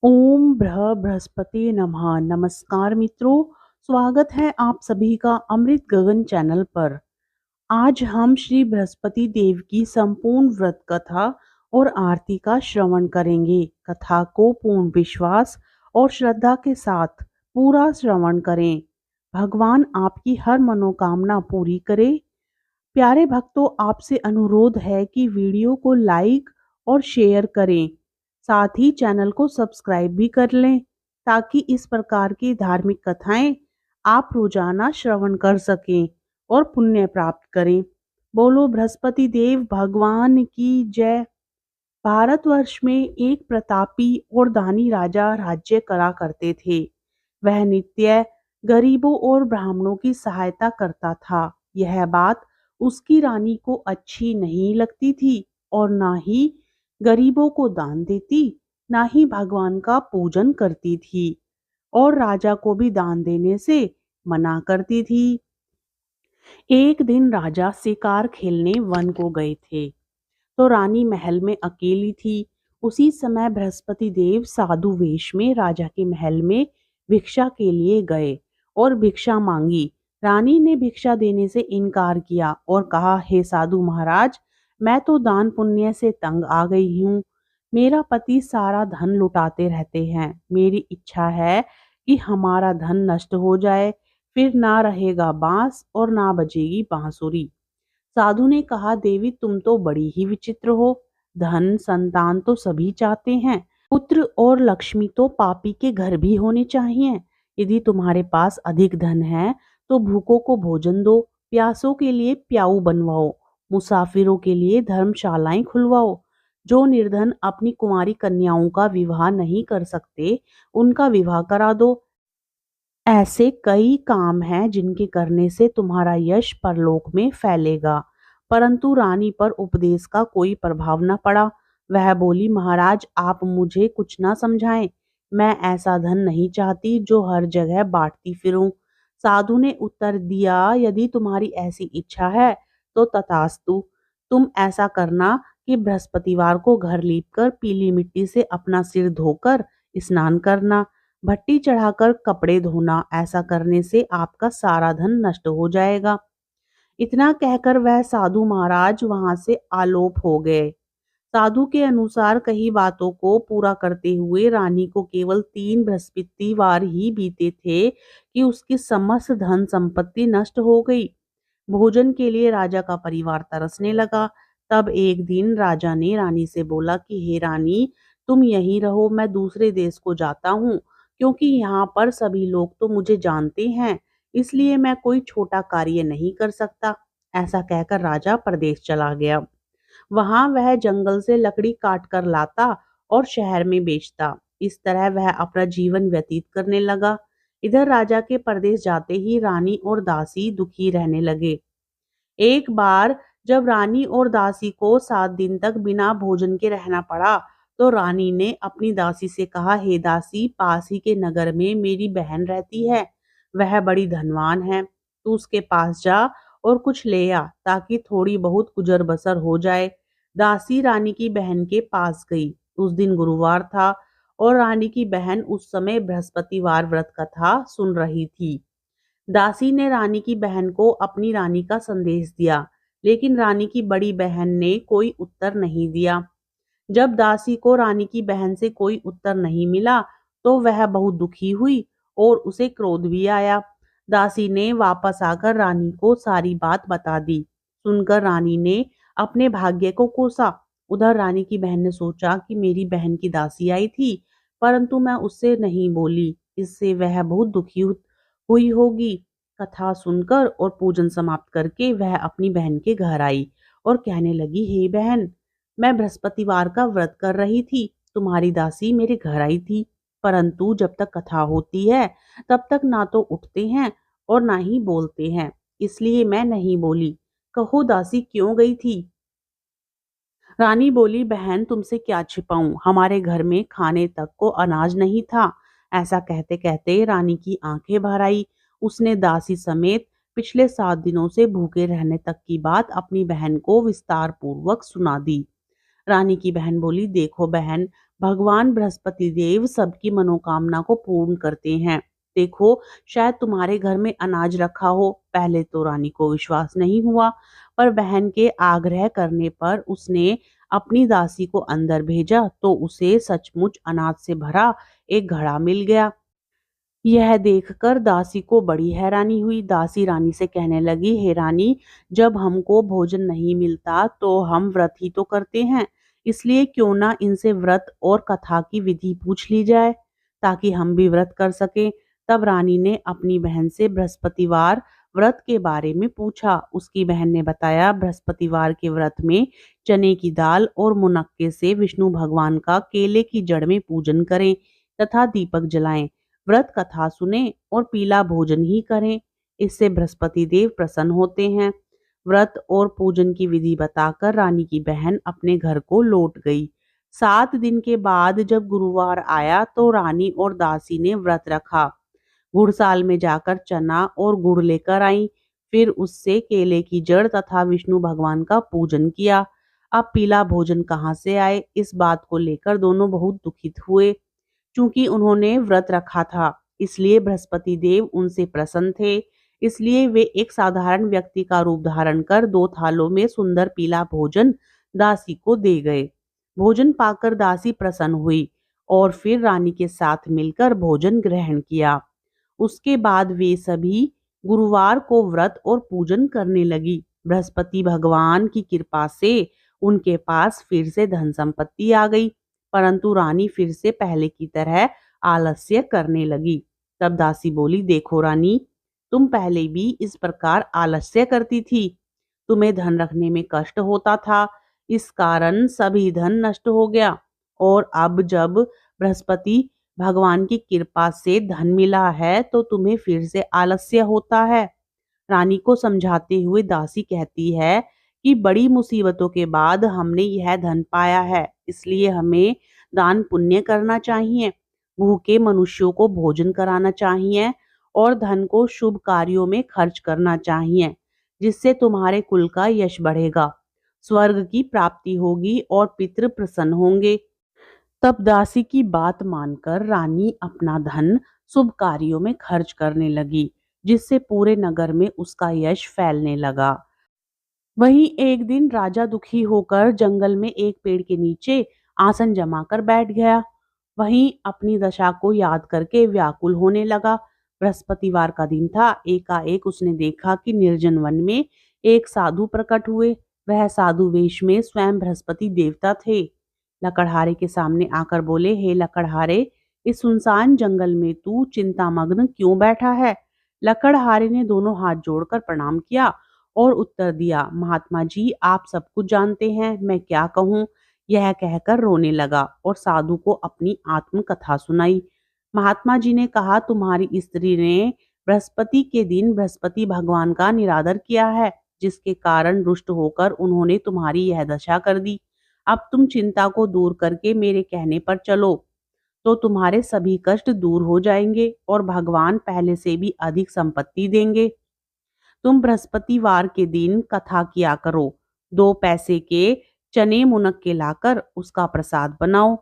ओम बृहस्पति नमः। नमस्कार मित्रों, स्वागत है आप सभी का अमृत गगन चैनल पर। आज हम श्री बृहस्पति देव की संपूर्ण व्रत कथा और आरती का श्रवण करेंगे। कथा को पूर्ण विश्वास और श्रद्धा के साथ पूरा श्रवण करें। भगवान आपकी हर मनोकामना पूरी करे। प्यारे भक्तों, आपसे अनुरोध है कि वीडियो को लाइक और शेयर करें। साथ ही चैनल को सब्सक्राइब भी कर लें ताकि इस प्रकार की धार्मिक कथाएं आप रोजाना श्रवण कर सकें और पुण्य प्राप्त करें। बोलो बृहस्पति देव भगवान की जय। भारतवर्ष में एक प्रतापी और दानी राजा राज्य करा करते थे। वह नित्य गरीबों और ब्राह्मणों की सहायता करता था। यह बात उसकी रानी को अच्छी नहीं लगती थी और ना ही गरीबों को दान देती, ना ही भगवान का पूजन करती थी और राजा को भी दान देने से मना करती थी। एक दिन राजा शिकार खेलने वन को गए थे तो रानी महल में अकेली थी। उसी समय बृहस्पति देव साधु वेश में राजा के महल में भिक्षा के लिए गए और भिक्षा मांगी। रानी ने भिक्षा देने से इनकार किया और कहा, हे साधु महाराज, मैं तो दान पुण्य से तंग आ गई हूँ। मेरा पति सारा धन लुटाते रहते हैं। मेरी इच्छा है कि हमारा धन नष्ट हो जाए, फिर ना रहेगा बांस और ना बजेगी बांसुरी। साधु ने कहा, देवी तुम तो बड़ी ही विचित्र हो। धन संतान तो सभी चाहते हैं, पुत्र और लक्ष्मी तो पापी के घर भी होने चाहिए। यदि तुम्हारे पास अधिक धन है तो भूखों को भोजन दो, प्यासों के लिए प्याऊ बनवाओ, मुसाफिरों के लिए धर्मशालाएं खुलवाओ। जो निर्धन अपनी कुंवारी कन्याओं का विवाह नहीं कर सकते, उनका विवाह करा दो। ऐसे कई काम हैं जिनके करने से तुम्हारा यश परलोक में फैलेगा। परंतु रानी पर उपदेश का कोई प्रभाव न पड़ा। वह बोली, महाराज आप मुझे कुछ ना समझाएं। मैं ऐसा धन नहीं चाहती जो हर जगह बांटती फिरूं। साधु ने उत्तर दिया, यदि तुम्हारी ऐसी इच्छा है तो तथास्तु। तुम ऐसा करना कि बृहस्पतिवार को घर लीपकर पीली मिट्टी से अपना सिर धोकर स्नान करना, भट्टी चढ़ाकर कपड़े धोना। ऐसा करने से आपका सारा धन नष्ट हो जाएगा। इतना कहकर वह साधु महाराज वहां से आलोप हो गए। साधु के अनुसार कही बातों को पूरा करते हुए रानी को केवल 3 बृहस्पतिवार ही बीते थे कि उसकी समस्त धन संपत्ति नष्ट हो गई। भोजन के लिए राजा का परिवार तरसने लगा। तब एक दिन राजा ने रानी से बोला कि हे रानी, तुम यहीं रहो, मैं दूसरे देश को जाता हूँ, क्योंकि यहाँ पर सभी लोग तो मुझे जानते हैं, इसलिए मैं कोई छोटा कार्य नहीं कर सकता। ऐसा कहकर राजा परदेश चला गया। वहां वह जंगल से लकड़ी काट कर लाता और शहर में बेचता। इस तरह वह अपना जीवन व्यतीत करने लगा। इधर राजा के परदेश जाते ही रानी और दासी दुखी रहने लगे। एक बार जब रानी और दासी को 7 दिन तक बिना भोजन के रहना पड़ा तो रानी ने अपनी दासी से कहा, हे दासी, पास ही के नगर में मेरी बहन रहती है। वह बड़ी धनवान है। तू उसके पास जा और कुछ ले आ ताकि थोड़ी बहुत गुजर बसर हो जाए। दासी रानी की बहन के पास गई। उस दिन गुरुवार था और रानी की बहन उस समय बृहस्पतिवार व्रत कथा सुन रही थी। दासी ने रानी की बहन को अपनी रानी का संदेश दिया, लेकिन रानी की बड़ी बहन ने कोई उत्तर नहीं दिया। जब दासी को रानी की बहन से कोई उत्तर नहीं मिला तो वह बहुत दुखी हुई और उसे क्रोध भी आया। दासी ने वापस आकर रानी को सारी बात बता दी। सुनकर रानी ने अपने भाग्य को कोसा। उधर रानी की बहन ने सोचा कि मेरी बहन की दासी आई थी, परंतु मैं उससे नहीं बोली, इससे वह बहुत दुखी हुई होगी। कथा सुनकर और पूजन समाप्त करके वह अपनी बहन के घर आई और कहने लगी, हे बहन, मैं बृहस्पतिवार का व्रत कर रही थी। तुम्हारी दासी मेरे घर आई थी, परंतु जब तक कथा होती है तब तक ना तो उठते हैं और ना ही बोलते हैं, इसलिए मैं नहीं बोली। कहो दासी क्यों गई थी? रानी बोली, बहन तुमसे क्या छिपाऊं, हमारे घर में खाने तक को अनाज नहीं था। ऐसा कहते कहते रानी की आंखें भर आई। उसने दासी समेत पिछले 7 दिनों से भूखे रहने तक की बात अपनी बहन को विस्तार पूर्वक सुना दी। रानी की बहन बोली, देखो बहन, भगवान बृहस्पति देव सबकी मनोकामना को पूर्ण करते हैं। देखो, शायद तुम्हारे घर में अनाज रखा हो। पहले तो रानी को विश्वास नहीं हुआ, पर बहन के आग्रह करने पर उसने अपनी दासी को अंदर भेजा तो उसे सचमुच अनाज से भरा एक घड़ा मिल गया। यह देखकर दासी को बड़ी हैरानी हुई। दासी रानी से कहने लगी, हे रानी, जब हमको भोजन नहीं मिलता तो हम व्रत ही तो करते हैं, इसलिए क्यों ना इनसे व्रत और कथा की विधि पूछ ली जाए, ताकि हम भी व्रत कर सकें। तब रानी ने अपनी बहन से बृहस्पतिवार व्रत के बारे में पूछा। उसकी बहन ने बताया, बृहस्पतिवार के व्रत में चने की दाल और मुनक्के से विष्णु भगवान का केले की जड़ में पूजन करें तथा दीपक जलाएं, व्रत कथा सुने और पीला भोजन ही करें। इससे बृहस्पति देव प्रसन्न होते हैं। व्रत और पूजन की विधि बताकर रानी की बहन अपने घर को लौट गई। 7 दिन के बाद जब गुरुवार आया तो रानी और दासी ने व्रत रखा। गुड़साल में जाकर चना और गुड़ लेकर आई। फिर उससे केले की जड़ तथा विष्णु भगवान का पूजन किया। अब पीला भोजन कहाँ से आए, इस बात को लेकर दोनों बहुत दुखित हुए। चूंकि उन्होंने व्रत रखा था, इसलिए बृहस्पति देव उनसे प्रसन्न थे। इसलिए वे एक साधारण व्यक्ति का रूप धारण कर 2 थालों में सुंदर पीला भोजन दासी को दे गए। भोजन पाकर दासी प्रसन्न हुई और फिर रानी के साथ मिलकर भोजन ग्रहण किया। उसके बाद वे सभी गुरुवार को व्रत और पूजन करने लगी। बृहस्पति भगवान की कृपा से उनके पास फिर से धन संपत्ति आ गई, परंतु रानी फिर से पहले की तरह आलस्य करने लगी। तब दासी बोली, देखो रानी, तुम पहले भी इस प्रकार आलस्य करती थी। तुम्हें धन रखने में कष्ट होता था, इस कारण सभी धन नष्ट हो गया। और अब जब बृहस्पति भगवान की कृपा से धन मिला है तो तुम्हें फिर से आलस्य होता है। रानी को समझाते हुए दासी कहती है कि बड़ी मुसीबतों के बाद हमने यह धन पाया है, इसलिए हमें दान पुण्य करना चाहिए, भूखे मनुष्यों को भोजन कराना चाहिए और धन को शुभ कार्यों में खर्च करना चाहिए, जिससे तुम्हारे कुल का यश बढ़ेगा, स्वर्ग की प्राप्ति होगी और पितृ प्रसन्न होंगे। तब दासी की बात मानकर रानी अपना धन शुभ कार्यों में खर्च करने लगी, जिससे पूरे नगर में उसका यश फैलने लगा। वहीं एक दिन राजा दुखी होकर जंगल में एक पेड़ के नीचे आसन जमाकर बैठ गया। वहीं अपनी दशा को याद करके व्याकुल होने लगा। बृहस्पतिवार का दिन था। एकाएक उसने देखा कि निर्जन वन में एक साधु प्रकट हुए। वह साधु वेश में स्वयं बृहस्पति देवता थे। लकड़हारे के सामने आकर बोले, हे लकड़हारे, इस सुनसान जंगल में तू चिंतामग्न क्यों बैठा है? लकड़हारे ने दोनों हाथ जोड़कर प्रणाम किया और उत्तर दिया, महात्मा जी, आप सब कुछ जानते हैं, मैं क्या कहूँ। यह कहकर रोने लगा और साधु को अपनी आत्मकथा सुनाई। महात्मा जी ने कहा, तुम्हारी स्त्री ने बृहस्पति के दिन बृहस्पति भगवान का निरादर किया है, जिसके कारण रुष्ट होकर उन्होंने तुम्हारी यह दशा कर दी। अब तुम चिंता को दूर करके मेरे कहने पर चलो, तो तुम्हारे सभी कष्ट दूर हो जाएंगे और भगवान पहले से भी अधिक संपत्ति देंगे। तुम बृहस्पतिवार के दिन कथा किया करो। 2 पैसे के चने मुनक्के लाकर उसका प्रसाद बनाओ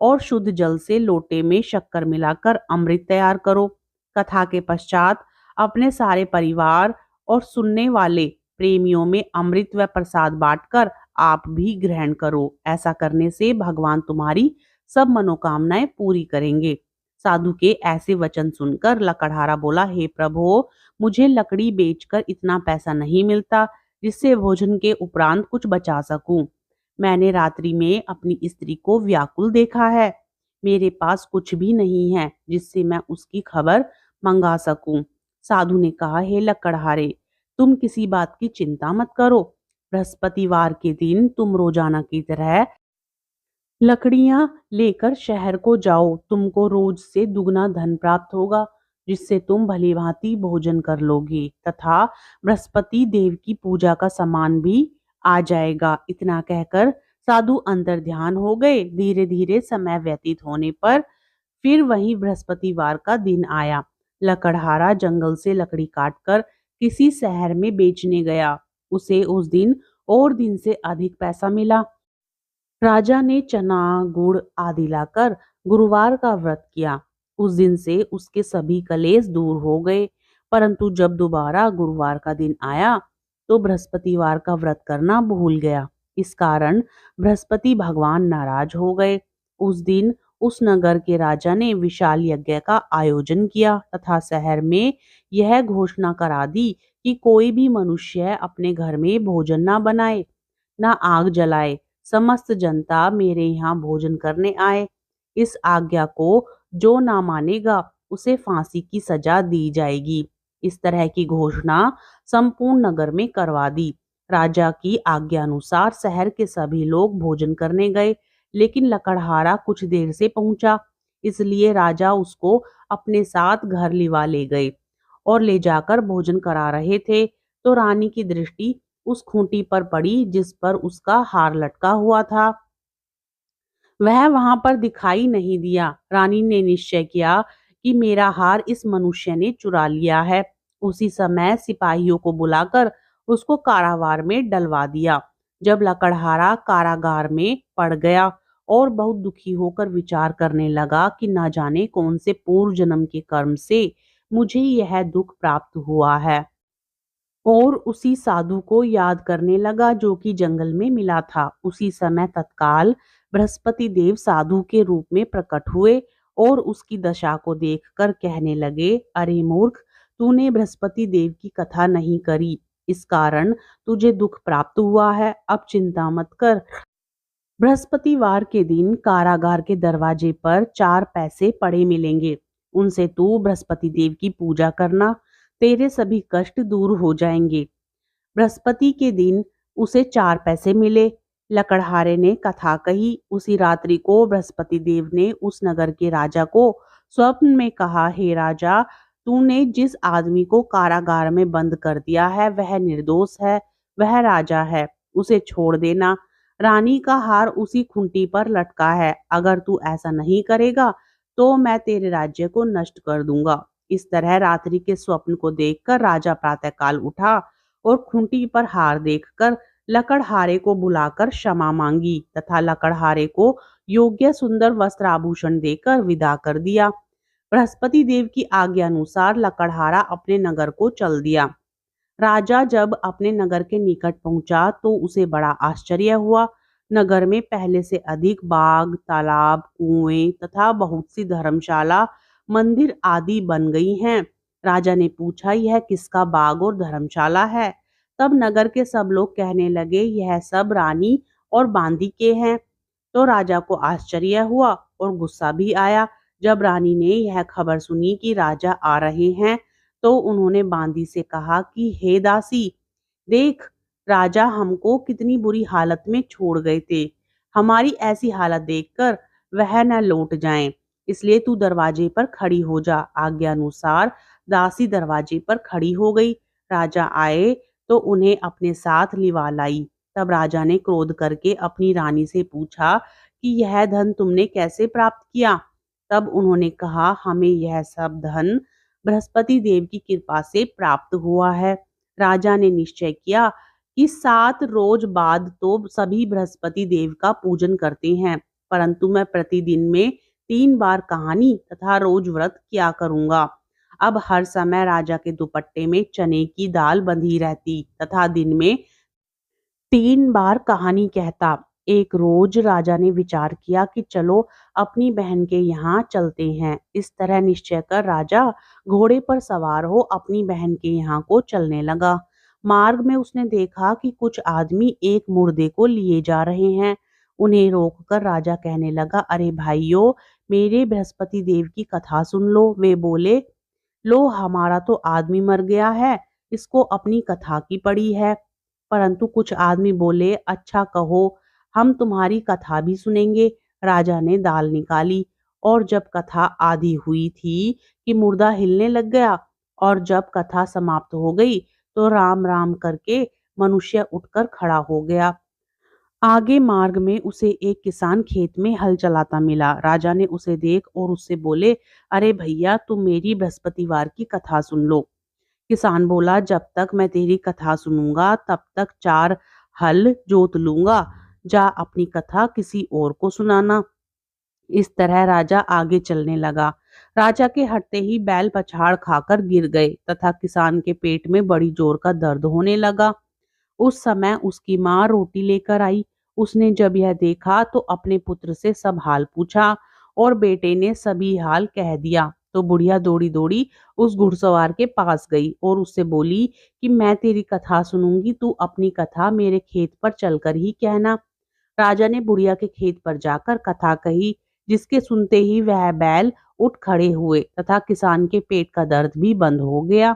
और शुद्ध जल से लोटे में शक्कर मिलाकर अमृत तैयार करो। कथा के पश्चात अपने सारे परिवार और सुनने वाले प्रेमियों में अमृत व प्रसाद बांटकर आप भी ग्रहण करो। ऐसा करने से भगवान तुम्हारी सब मनोकामनाएं पूरी करेंगे। साधु के ऐसे वचन सुनकर लकड़हारा बोला, हे प्रभु, मुझे लकड़ी बेचकर इतना पैसा नहीं मिलता जिससे भोजन के उपरांत कुछ बचा सकूं। मैंने रात्रि में अपनी स्त्री को व्याकुल देखा है। मेरे पास कुछ भी नहीं है जिससे मैं उसकी खबर मंगा सकूं। साधु ने कहा, हे लकड़हारे, तुम किसी बात की चिंता मत करो। बृहस्पतिवार के दिन तुम रोजाना की तरह लकड़ियां लेकर शहर को जाओ। तुमको रोज से दुगना धन प्राप्त होगा, जिससे तुम भली भांति भोजन कर लोगे तथा बृहस्पति देव की पूजा का सामान भी आ जाएगा। इतना कहकर साधु अंतर ध्यान हो गए। धीरे धीरे समय व्यतीत होने पर फिर वही बृहस्पतिवार का दिन आया। लकड़हारा जंगल से लकड़ी काटकर किसी शहर में बेचने गया। उसे उस दिन और दिन से अधिक पैसा मिला। राजा ने चना गुड़ आदि लाकर गुरुवार का व्रत किया। उस दिन से उसके सभी कलेश दूर हो गए। परंतु जब दोबारा गुरुवार का दिन आया तो बृहस्पतिवार का व्रत करना भूल गया। इस कारण बृहस्पति भगवान नाराज हो गए। उस दिन उस नगर के राजा ने विशाल यज्ञ का आयोजन किया तथा शहर में यह घोषणा करा दी कि कोई भी मनुष्य अपने घर में भोजन न बनाए, न आग जलाए। समस्त जनता मेरे यहाँ भोजन करने आए। इस आज्ञा को जो ना मानेगा उसे फांसी की सजा दी जाएगी। इस तरह की घोषणा संपूर्ण नगर में करवा दी। राजा की आज्ञा अनुसार शहर के सभी लोग भोजन करने गए, लेकिन लकड़हारा कुछ देर से पहुंचा। इसलिए राजा उसको अपने साथ घर लिवा ले गए और ले जाकर भोजन करा रहे थे तो रानी की दृष्टि उस खूंटी पर पड़ी जिस पर उसका हार लटका हुआ था। वह वहां पर दिखाई नहीं दिया। रानी ने निश्चय किया कि मेरा हार इस मनुष्य ने चुरा लिया है। उसी समय सिपाहियों को बुलाकर उसको कारावार में डलवा दिया। जब लकड़हारा कारागार में पड़ गया और बहुत दुखी होकर विचार करने लगा कि न जाने कौन से पूर्व जन्म के कर्म से मुझे यह दुख प्राप्त हुआ है, और उसी साधु को याद करने लगा जो कि जंगल में मिला था। उसी समय तत्काल बृहस्पति देव साधु के रूप में प्रकट हुए और उसकी दशा को देखकर कहने लगे, अरे मूर्ख, तूने बृहस्पति देव की कथा नहीं करी, इस कारण तुझे दुख प्राप्त हुआ है। अब चिंता मत कर। बृहस्पतिवार के दिन कारागार के दरवाजे पर 4 पैसे पड़े मिलेंगे। उनसे तू बृहस्पति देव की पूजा करना, तेरे सभी कष्ट दूर हो जाएंगे। बृहस्पति के दिन उसे 4 पैसे मिले। लकड़हारे ने कथा कही। उसी रात्रि को बृहस्पति देव ने उस नगर के राजा को स्वप्न में कहा, हे राजा, तूने जिस आदमी को कारागार में बंद कर दिया है वह निर्दोष है, वह राजा है, उसे छोड़ देना। रानी का हार उसी खूंटी पर लटका है। अगर तू ऐसा नहीं करेगा तो मैं तेरे राज्य को नष्ट कर दूंगा। इस तरह रात्रि के स्वप्न को देखकर राजा प्रातःकाल उठा और खूंटी पर हार देखकर लकड़हारे को बुलाकर क्षमा मांगी तथा लकड़हारे को योग्य सुंदर वस्त्र आभूषण देकर विदा कर दिया। बृहस्पति देव की आज्ञा अनुसार लकड़हारा अपने नगर को चल दिया। राजा जब अपने नगर के निकट पहुंचा तो उसे बड़ा आश्चर्य हुआ। नगर में पहले से अधिक बाग, तालाब, कुएं तथा बहुत सी धर्मशाला, मंदिर आदि बन गई हैं। राजा ने पूछा, यह किसका बाग और धर्मशाला है? तब नगर के सब लोग कहने लगे, यह सब रानी और बांदी के हैं। तो राजा को आश्चर्य हुआ और गुस्सा भी आया। जब रानी ने यह खबर सुनी कि राजा आ रहे हैं तो उन्होंने बांदी से कहा कि हे दासी, देख, राजा हमको कितनी बुरी हालत में छोड़ गए थे। हमारी ऐसी हालत देखकर वह न लौट जाएं, इसलिए तू दरवाजे पर खड़ी हो जा। आज्ञा अनुसार दासी दरवाजे पर खड़ी हो गई। राजा आए तो उन्हें अपने साथ लिवा लाई। तब राजा ने क्रोध करके अपनी रानी से पूछा कि यह धन तुमने कैसे प्राप्त किया? तब उन्होंने कहा, हमें यह सब धन बृहस्पति देव की कृपा से प्राप्त हुआ है। राजा ने निश्चय किया कि 7 रोज बाद तो सभी बृहस्पति देव का पूजन करते हैं, परंतु मैं प्रतिदिन में 3 बार कहानी तथा रोज व्रत किया करूंगा। अब हर समय राजा के दुपट्टे में चने की दाल बंधी रहती तथा दिन में 3 बार कहानी कहता। एक रोज राजा ने विचार किया कि चलो अपनी बहन के यहाँ चलते हैं। इस तरह निश्चय कर राजा घोड़े पर सवार हो अपनी बहन के यहाँ को चलने लगा। मार्ग में उसने देखा कि कुछ आदमी एक मुर्दे को लिए जा रहे हैं। उन्हें रोककर राजा कहने लगा, अरे भाइयों, मेरे बृहस्पति देव की कथा सुन लो। वे बोले, लो, हमारा तो आदमी मर गया है, इसको अपनी कथा की पड़ी है। परंतु कुछ आदमी बोले, अच्छा कहो, हम तुम्हारी कथा भी सुनेंगे। राजा ने दाल निकाली और जब कथा आधी हुई थी कि मुर्दा हिलने लग गया, और जब कथा समाप्त हो गई तो राम राम करके मनुष्य उठकर खड़ा हो गया। आगे मार्ग में उसे एक किसान खेत में हल चलाता मिला। राजा ने उसे देख और उससे बोले, अरे भैया, तुम मेरी बृहस्पतिवार की कथा सुन लो। किसान बोला, जब तक मैं तेरी कथा सुनूंगा तब तक 4 हल जोत लूंगा। जा अपनी कथा किसी और को सुनाना। इस तरह राजा आगे चलने लगा। राजा के हटते ही बैल पछाड़ खाकर गिर गए तथा किसान के पेट में बड़ी जोर का दर्द होने लगा। उस समय उसकी माँ रोटी लेकर आई। उसने जब यह देखा तो अपने पुत्र से सब हाल पूछा और बेटे ने सभी हाल कह दिया। तो बुढ़िया दौड़ी दौड़ी उस घुड़सवार के पास गई और उससे बोली कि मैं तेरी कथा सुनूंगी, तू अपनी कथा मेरे खेत पर चलकर ही कहना। राजा ने बुढ़िया के खेत पर जाकर कथा कही, जिसके सुनते ही वह बैल उठ खड़े हुए तथा किसान के पेट का दर्द भी बंद हो गया।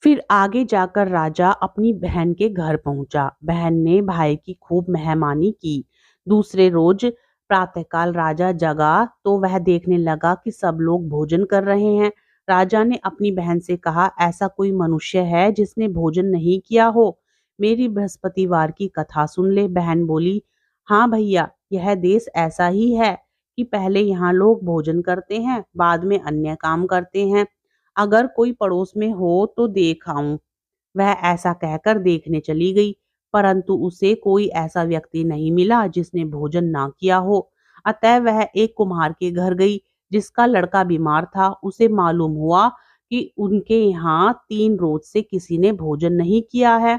फिर आगे जाकर राजा अपनी बहन के घर पहुंचा। बहन ने भाई की खूब मेहमानी की। दूसरे रोज प्रातःकाल राजा जगा तो वह देखने लगा कि सब लोग भोजन कर रहे हैं। राजा ने अपनी बहन से कहा, ऐसा कोई मनुष्य है जिसने भोजन नहीं किया हो? मेरी बृहस्पतिवार की कथा सुन ले। बहन बोली, हाँ भैया, यह देश ऐसा ही है कि पहले यहाँ लोग भोजन करते हैं, बाद में अन्य काम करते हैं। अगर कोई पड़ोस में हो तो देख आऊं। वह ऐसा कहकर देखने चली गई, परंतु उसे कोई ऐसा व्यक्ति नहीं मिला जिसने भोजन ना किया हो। अतः वह एक कुम्हार के घर गई, जिसका लड़का बीमार था। उसे मालूम हुआ कि उनके यहाँ 3 रोज से किसी ने भोजन नहीं किया है।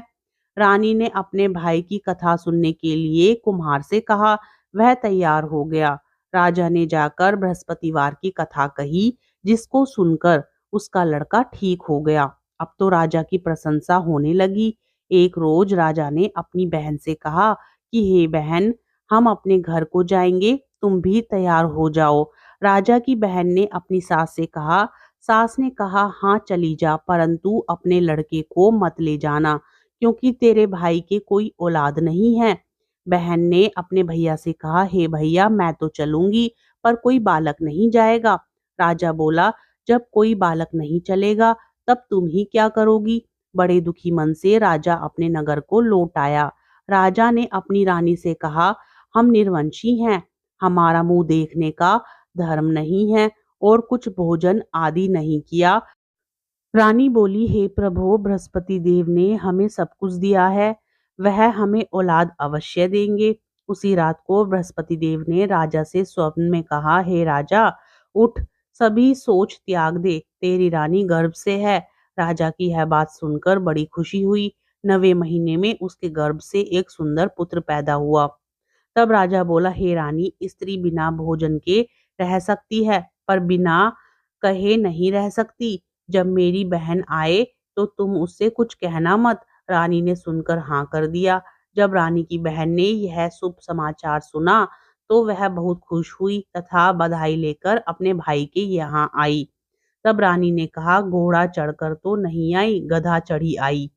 रानी ने अपने भाई की कथा सुनने के लिए कुम्हार से कहा। वह तैयार हो गया। राजा ने जाकर बृहस्पतिवार की कथा कही, जिसको सुनकर उसका लड़का ठीक हो गया। अब तो राजा की प्रशंसा होने लगी। एक रोज राजा ने अपनी बहन से कहा कि हे बहन, हम अपने घर को जाएंगे, तुम भी तैयार हो जाओ। राजा की बहन ने अपनी सास से कहा। सास ने कहा, हाँ चली जा, परंतु अपने लड़के को मत ले जाना, क्योंकि तेरे भाई के कोई औलाद नहीं है। बहन ने अपने भैया से कहा, हे भैया, मैं तो चलूंगी, पर कोई बालक नहीं जाएगा। राजा बोला, जब कोई बालक नहीं चलेगा तब तुम ही क्या करोगी? बड़े दुखी मन से राजा अपने नगर को लौट आया। राजा ने अपनी रानी से कहा, हम निर्वंशी हैं, हमारा मुंह देखने का धर्म नहीं है और कुछ भोजन आदि नहीं किया। रानी बोली, हे प्रभु, बृहस्पति देव ने हमें सब कुछ दिया है, वह हमें औलाद अवश्य देंगे। उसी रात को बृहस्पति देव ने राजा से स्वप्न में कहा, हे राजा, उठ, सभी सोच त्याग दे, तेरी रानी गर्भ से है। राजा की यह बात सुनकर बड़ी खुशी हुई। 9वें महीने में उसके गर्भ से एक सुंदर पुत्र पैदा हुआ। तब राजा बोला, हे रानी, स्त्री बिना भोजन के रह सकती है, पर बिना कहे नहीं रह सकती। जब मेरी बहन आए तो तुम उससे कुछ कहना मत। रानी ने सुनकर हाँ कर दिया। जब रानी की बहन ने यह शुभ समाचार सुना तो वह बहुत खुश हुई तथा बधाई लेकर अपने भाई के यहाँ आई। तब रानी ने कहा, घोड़ा चढ़कर तो नहीं आई, गधा चढ़ी आई।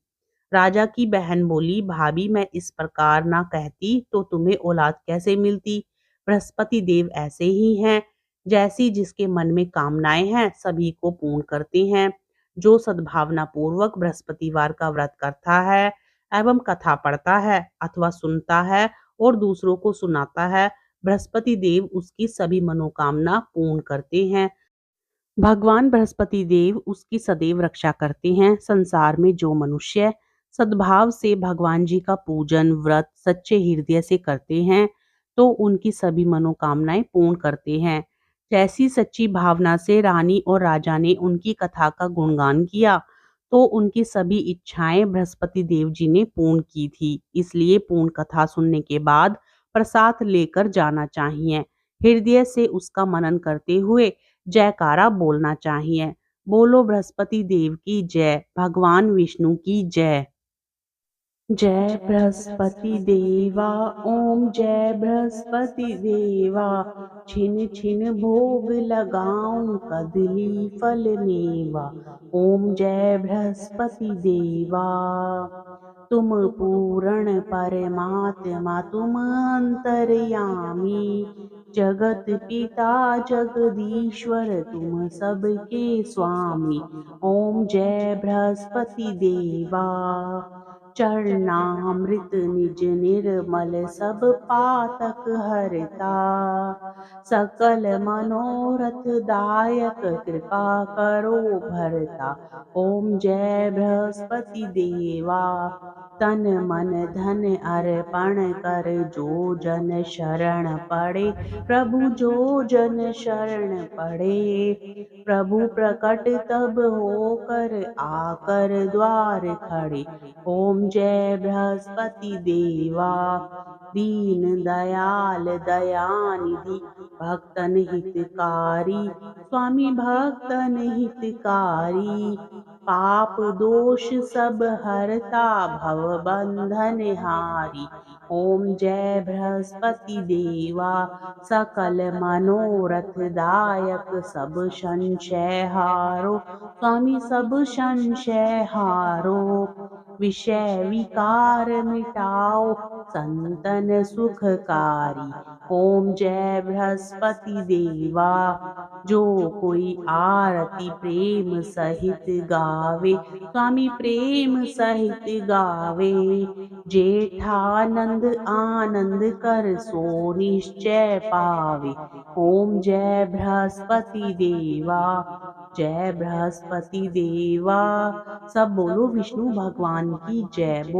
राजा की बहन बोली, भाभी, मैं इस प्रकार ना कहती तो तुम्हें औलाद कैसे मिलती? बृहस्पति देव ऐसे ही हैं, जैसी जिसके मन में कामनाएं हैं सभी को पूर्ण करते हैं। जो सद्भावना पूर्वक बृहस्पतिवार का व्रत करता है एवं कथा पढ़ता है अथवा सुनता है और दूसरों को सुनाता है, बृहस्पति देव उसकी सभी मनोकामना पूर्ण करते हैं। भगवान बृहस्पति देव उसकी सदैव रक्षा करते हैं। संसार में जो मनुष्य सद्भाव से भगवान जी का पूजन व्रत सच्चे हृदय से करते हैं तो उनकी सभी मनोकामनाएं पूर्ण करते हैं। जैसी सच्ची भावना से रानी और राजा ने उनकी कथा का गुणगान किया तो उनकी सभी इच्छाएं बृहस्पति देव जी ने पूर्ण की थी। इसलिए पूर्ण कथा सुनने के बाद प्रसाद लेकर जाना चाहिए। हृदय से उसका मनन करते हुए जयकारा बोलना चाहिए। बोलो बृहस्पति देव की जय, भगवान विष्णु की जय। जय बृहस्पति देवा, ओम जय बृहस्पति देवा। छिन छिन भोग लगाऊं, कदली फल मेवा। ओम जय बृहस्पति देवा। तुम पूर्ण परमात्मा, तुम अंतर्यामी, जगत पिता जगदीश्वर, तुम सबके स्वामी। ओम जय बृहस्पति देवा। चरणामृत निज निर्मल, सब पातक हरता। सकल मनोरथ दायक, कृपा करो भरता। ओम जय बृहस्पति देवा। तन मन धन अर्पण कर, जो जन शरण पड़े। प्रभु जो जन शरण पड़े। प्रभु प्रकट तब होकर, आकर द्वार खड़े। ओम जय बृहस्पति देवा, दीन दयाल दयानिधि, भक्तन हितकारी। स्वामी भक्तन हितकारी, पाप दोष सब हरता, भव बंधन हारी। ओम जय बृहस्पति देवा, सकल मनोरथ दायक, सब संशय हारो। स्वामी सब संशय हारो। विषय विकार मिटाओ, संतन सुखकारी। ओम जय बृहस्पति देवा, जो कोई आरती प्रेम सहित गावे। स्वामी प्रेम सहित गावे। जेठानंद आनंद कर, सो निश्चय पावे। ओम जय बृहस्पति देवा, जय बृहस्पति देवा। सब बोलो विष्णु भगवान की जय।